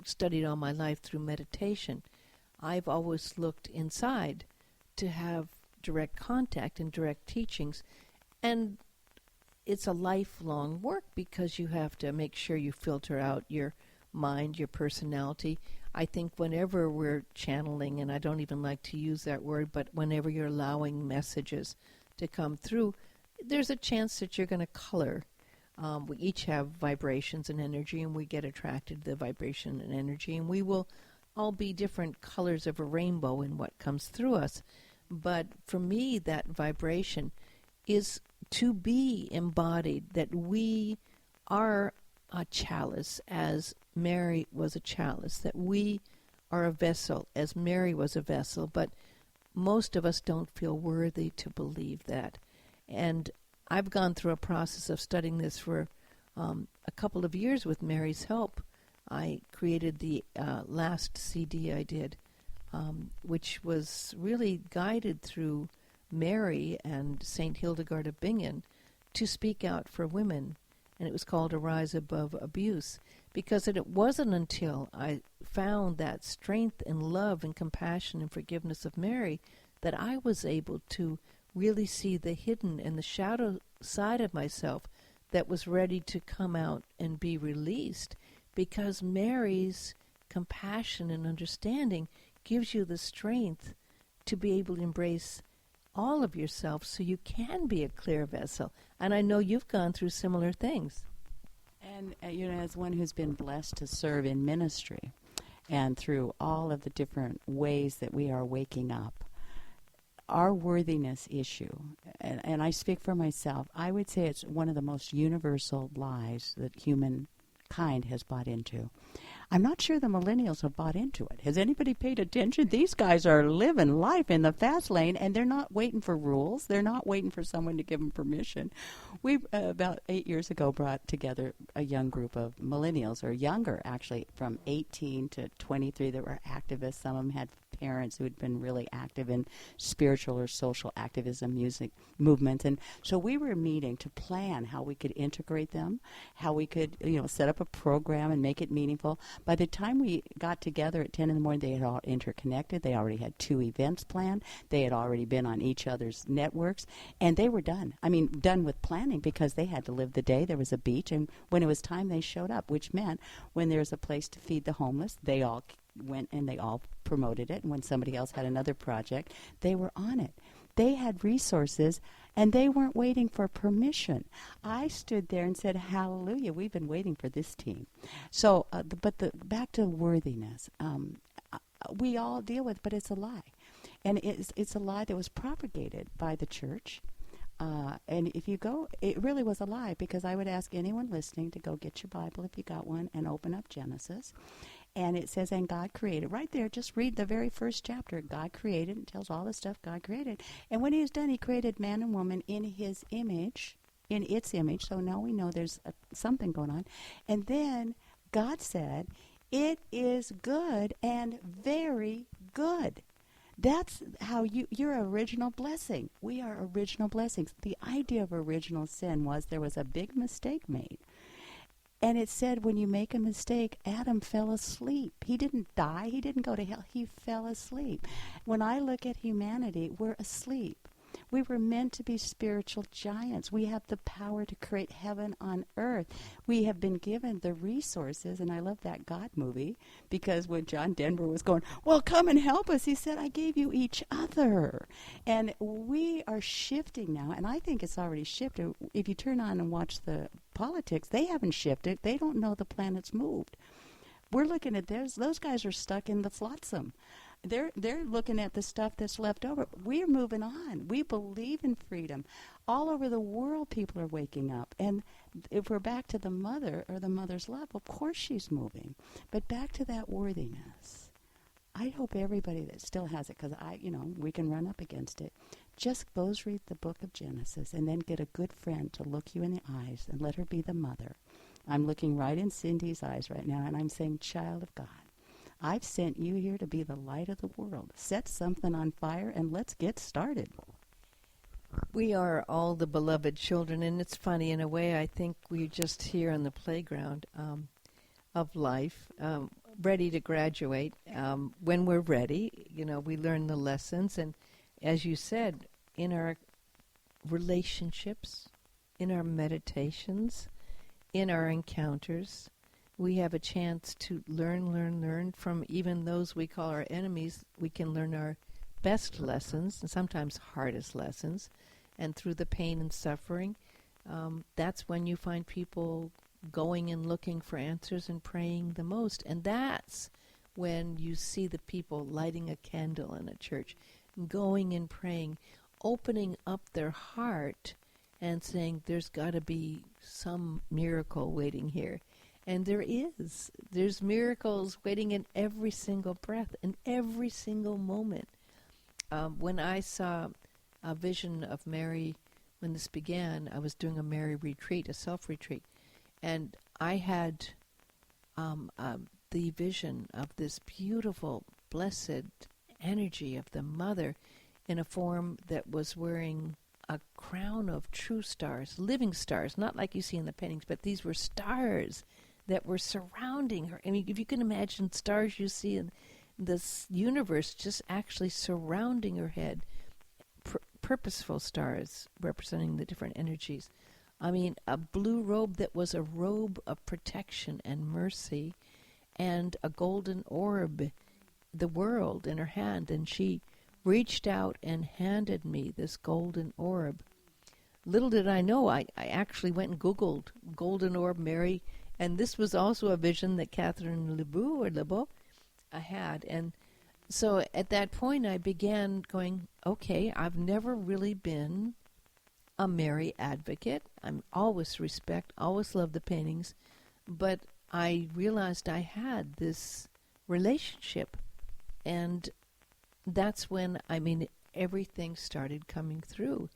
studied all my life through meditation, I've always looked inside to have direct contact and direct teachings. And it's a lifelong work because you have to make sure you filter out your mind, your personality. I think whenever we're channeling, and I don't even like to use that word, but whenever you're allowing messages to come through, there's a chance that you're going to color. We each have vibrations and energy, and we get attracted to the vibration and energy, and we will all be different colors of a rainbow in what comes through us. But for me, that vibration is to be embodied, that we are a chalice as Mary was a chalice, that we are a vessel as Mary was a vessel, but most of us don't feel worthy to believe that. And I've gone through a process of studying this for a couple of years with Mary's help. I created the last CD I did, which was really guided through Mary and St. Hildegard of Bingen to speak out for women. And it was called Arise Above Abuse, because it wasn't until I found that strength and love and compassion and forgiveness of Mary that I was able to really see the hidden and the shadow side of myself that was ready to come out and be released, because Mary's compassion and understanding gives you the strength to be able to embrace all of yourself so you can be a clear vessel. And I know you've gone through similar things. And, as one who's been blessed to serve in ministry and through all of the different ways that we are waking up, our worthiness issue, and I speak for myself, I would say it's one of the most universal lies that humankind has bought into. I'm not sure the millennials have bought into it. Has anybody paid attention? These guys are living life in the fast lane, and they're not waiting for rules. They're not waiting for someone to give them permission. We, about 8 years ago, brought together a young group of millennials, or younger, actually, from 18 to 23 that were activists. Some of them had parents who had been really active in spiritual or social activism music movements. And so we were meeting to plan how we could integrate them, how we could, set up a program and make it meaningful. By the time we got together at 10 in the morning, they had all interconnected. They already had 2 events planned. They had already been on each other's networks, and they were done. I mean, done with planning, because they had to live the day. There was a beach, and when it was time, they showed up, which meant when there was a place to feed the homeless, they all went and they all promoted it. And when somebody else had another project, they were on it. They had resources, and they weren't waiting for permission. I stood there and said, hallelujah, we've been waiting for this team. So, back to worthiness. We all deal with, but it's a lie. And it's a lie that was propagated by the church. And if you go, it really was a lie, because I would ask anyone listening to go get your Bible if you got one and open up Genesis. And it says, and God created. Right there, just read the very first chapter. God created, and tells all the stuff God created. And when he was done, he created man and woman in his image, in its image. So now we know there's something going on. And then God said, it is good and very good. That's how you're original blessing. We are original blessings. The idea of original sin was there was a big mistake made. And it said when you make a mistake, Adam fell asleep. He didn't die. He didn't go to hell. He fell asleep. When I look at humanity, we're asleep. We were meant to be spiritual giants. We have the power to create heaven on earth. We have been given the resources, and I love that God movie, because when John Denver was going, well, come and help us, he said, I gave you each other. And we are shifting now, and I think it's already shifted. If you turn on and watch the politics, they haven't shifted. They don't know the planet's moved. We're looking at those guys are stuck in the flotsam. They're looking at the stuff that's left over. We're moving on. We believe in freedom. All over the world, people are waking up. And if we're back to the mother or the mother's love, of course she's moving. But back to that worthiness. I hope everybody that still has it, because we can run up against it, just goes read the book of Genesis and then get a good friend to look you in the eyes and let her be the mother. I'm looking right in Cindy's eyes right now, and I'm saying, child of God, I've sent you here to be the light of the world. Set something on fire and let's get started. We are all the beloved children, and it's funny, in a way, I think we're just here on the playground of life. ready to graduate. When we're ready, we learn the lessons. And as you said, in our relationships, in our meditations, in our encounters, we have a chance to learn from even those we call our enemies. We can learn our best lessons and sometimes hardest lessons. And through the pain and suffering, that's when you find people going and looking for answers and praying the most. And that's when you see the people lighting a candle in a church, going and praying, opening up their heart and saying, there's got to be some miracle waiting here. And there is. There's miracles waiting in every single breath, in every single moment. When I saw a vision of Mary, when this began, I was doing a Mary retreat, a self-retreat, and I had the vision of this beautiful, blessed energy of the Mother in a form that was wearing a crown of true stars, living stars, not like you see in the paintings, but these were stars that were surrounding her. I mean, if you can imagine stars you see in this universe just actually surrounding her head, purposeful stars representing the different energies. I mean, a blue robe that was a robe of protection and mercy, and a golden orb, the world, in her hand. And she reached out and handed me this golden orb. Little did I know, I actually went and Googled Golden Orb Mary, and this was also a vision that Catherine Lebeau had. And so at that point I began going, okay, I've never really been a Mary advocate. I'm always always loved the paintings, but I realized I had this relationship, and that's when, everything started coming through.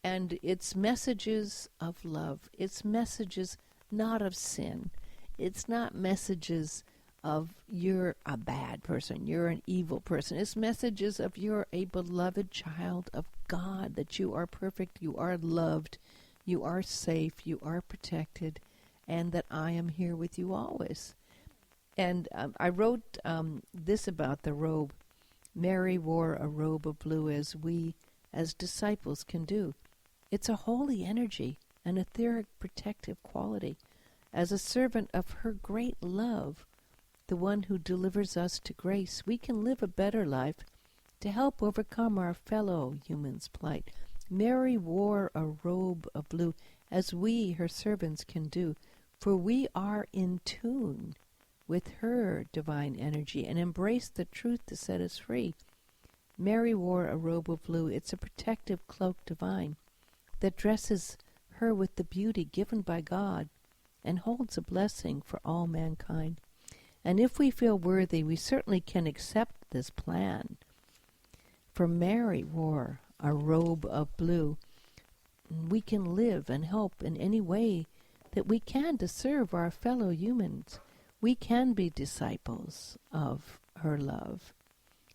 And it's messages of love. It's messages not of sin. It's not messages of you're a bad person, you're an evil person. It's messages of you're a beloved child of God, that you are perfect, you are loved, you are safe, you are protected, and that I am here with you always. And I wrote this about the robe. Mary wore a robe of blue, as we, as disciples, can do. It's a holy energy, an etheric protective quality. As a servant of her great love, the one who delivers us to grace, we can live a better life to help overcome our fellow humans' plight. Mary wore a robe of blue, as we, her servants, can do, for we are in tune with her divine energy and embrace the truth to set us free. Mary wore a robe of blue. It's a protective cloak divine that dresses her with the beauty given by God and holds a blessing for all mankind. And if we feel worthy, we certainly can accept this plan. For Mary wore a robe of blue. We can live and help in any way that we can to serve our fellow humans. We can be disciples of her love.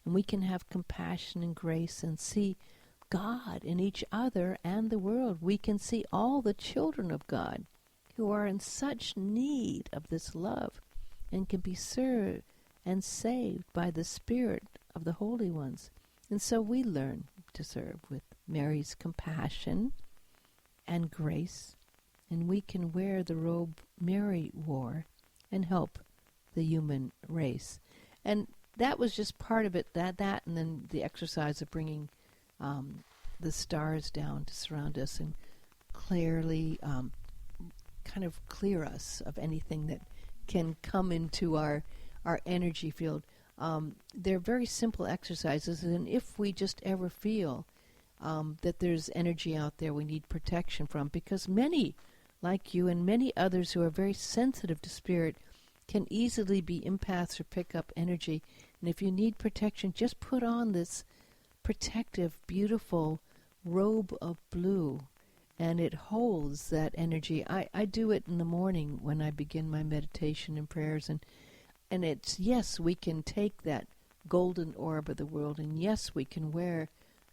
And we can have compassion and grace and see God in each other and the world. We can see all the children of God who are in such need of this love and can be served and saved by the Spirit of the Holy Ones. And so we learn to serve with Mary's compassion and grace, and we can wear the robe Mary wore and help the human race. And that was just part of it, that and then the exercise of bringing the stars down to surround us and clearly kind of clear us of anything that can come into our energy field. They're very simple exercises, and if we just ever feel that there's energy out there we need protection from, because many, like you and many others who are very sensitive to spirit, can easily be empaths or pick up energy. And if you need protection, just put on this protective, beautiful robe of blue, and it holds that energy. I do it in the morning when I begin my meditation and prayers, and it's, yes, we can take that golden orb of the world, and yes, we can wear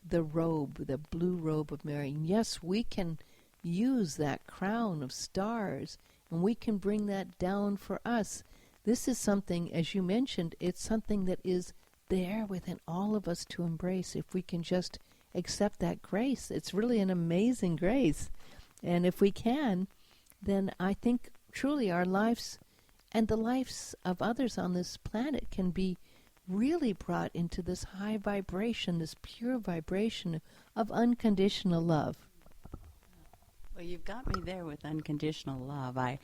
the robe, the blue robe of Mary, and yes, we can use that crown of stars, and we can bring that down for us. this is something, as you mentioned, it's something that is there within all of us to embrace if we can just accept that grace. It's really an amazing grace. And if we can, then I think truly our lives and the lives of others on this planet can be really brought into this high vibration, this pure vibration of unconditional love. Well, you've got me there with unconditional love. I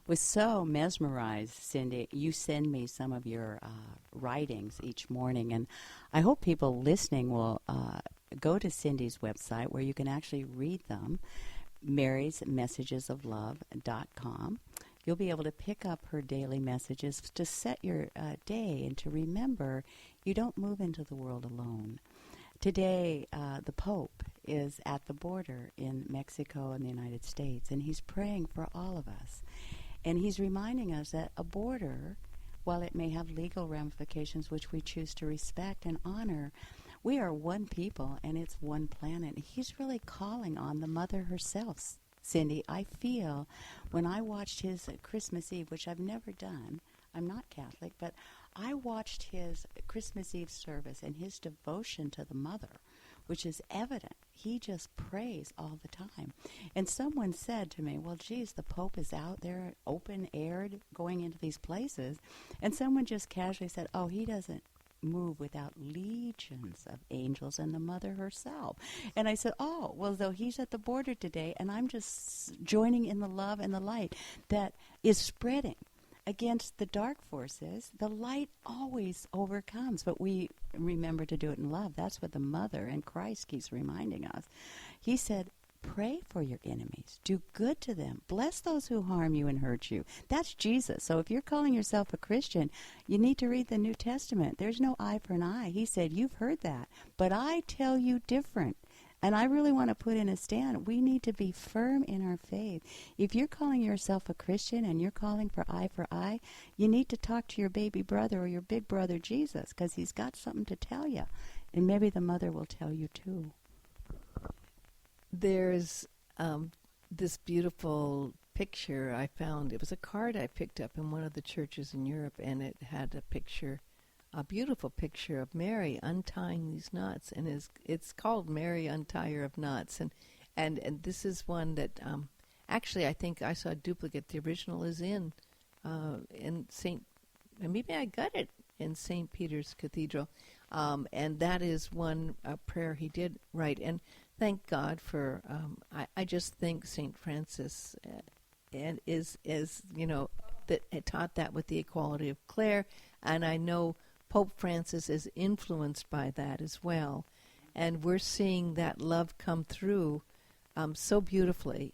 was so mesmerized, Cindy. You send me some of your writings each morning, and I hope people listening will go to Cindy's website where you can actually read them, marysmessagesoflove.com. You'll be able to pick up her daily messages to set your day and to remember you don't move into the world alone. Today, the Pope is at the border in Mexico and the United States, and he's praying for all of us. And he's reminding us that a border, while it may have legal ramifications which we choose to respect and honor, we are one people and it's one planet. He's really calling on the Mother herself, Cindy. I feel when I watched his Christmas Eve, which I've never done, I'm not Catholic, but I watched his Christmas Eve service and his devotion to the Mother, which is evident. He just prays all the time. And someone said to me, well, geez, the Pope is out there open-aired going into these places. And someone just casually said, oh, he doesn't move without legions of angels and the Mother herself. And I said, oh, well, though he's at the border today, and I'm just joining in the love and the light that is spreading against the dark forces. The light always overcomes, but we remember to do it in love. That's what the Mother and Christ keeps reminding us. He said, pray for your enemies. Do good to them. Bless those who harm you and hurt you. That's Jesus. So if you're calling yourself a Christian, you need to read the New Testament. There's no eye for an eye. He said, you've heard that, but I tell you different. And I really want to put in a stand. We need to be firm in our faith. If you're calling yourself a Christian and you're calling for eye, you need to talk to your baby brother or your big brother Jesus, because he's got something to tell you. And maybe the Mother will tell you too. There's this beautiful picture I found. It was a card I picked up in one of the churches in Europe, and it had a picture, a beautiful picture of Mary untying these knots, and it's called Mary Untier of Knots, and this is one that actually I think I saw a duplicate. The original is in St. Maybe I got it in St. Peter's Cathedral, and that is one prayer he did write. And thank God for I just think St. Francis and is that taught that with the equality of Clare, and I know Pope Francis is influenced by that as well. And we're seeing that love come through so beautifully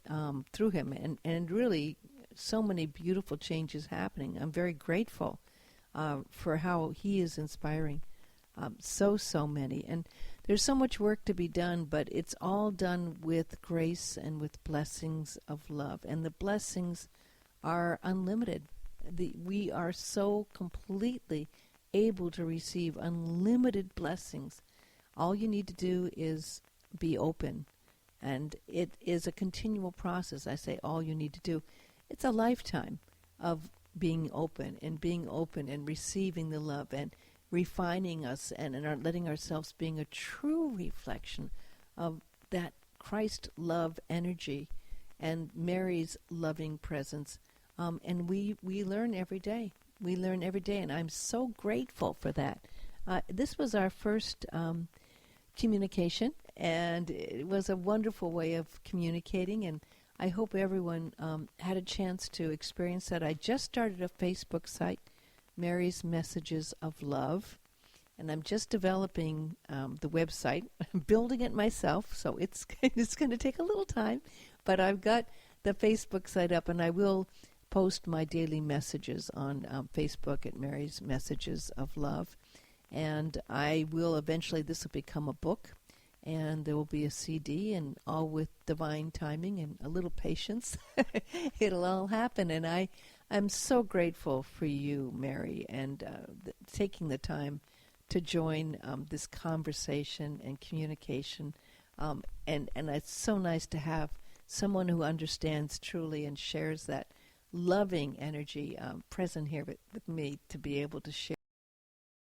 through him. And really so many beautiful changes happening. I'm very grateful for how he is inspiring so many. And there's so much work to be done, but it's all done with grace and with blessings of love. And the blessings are unlimited. We are so completely able to receive unlimited blessings. All you need to do is be open. And it is a continual process. I say all you need to do. It's a lifetime of being open and receiving the love and refining us and letting ourselves being a true reflection of that Christ love energy and Mary's loving presence. And we learn every day. We learn every day, and I'm so grateful for that. This was our first communication, and it was a wonderful way of communicating, and I hope everyone had a chance to experience that. I just started a Facebook site, Mary's Messages of Love, and I'm just developing the website. I'm building it myself, so it's going to take a little time, but I've got the Facebook site up, and I will post my daily messages on Facebook at Mary's Messages of Love. And I will eventually, this will become a book, and there will be a CD, and all with divine timing and a little patience. It'll all happen. And I'm so grateful for you, Mary, and taking the time to join this conversation and communication. And it's so nice to have someone who understands truly and shares that loving energy present here with me to be able to share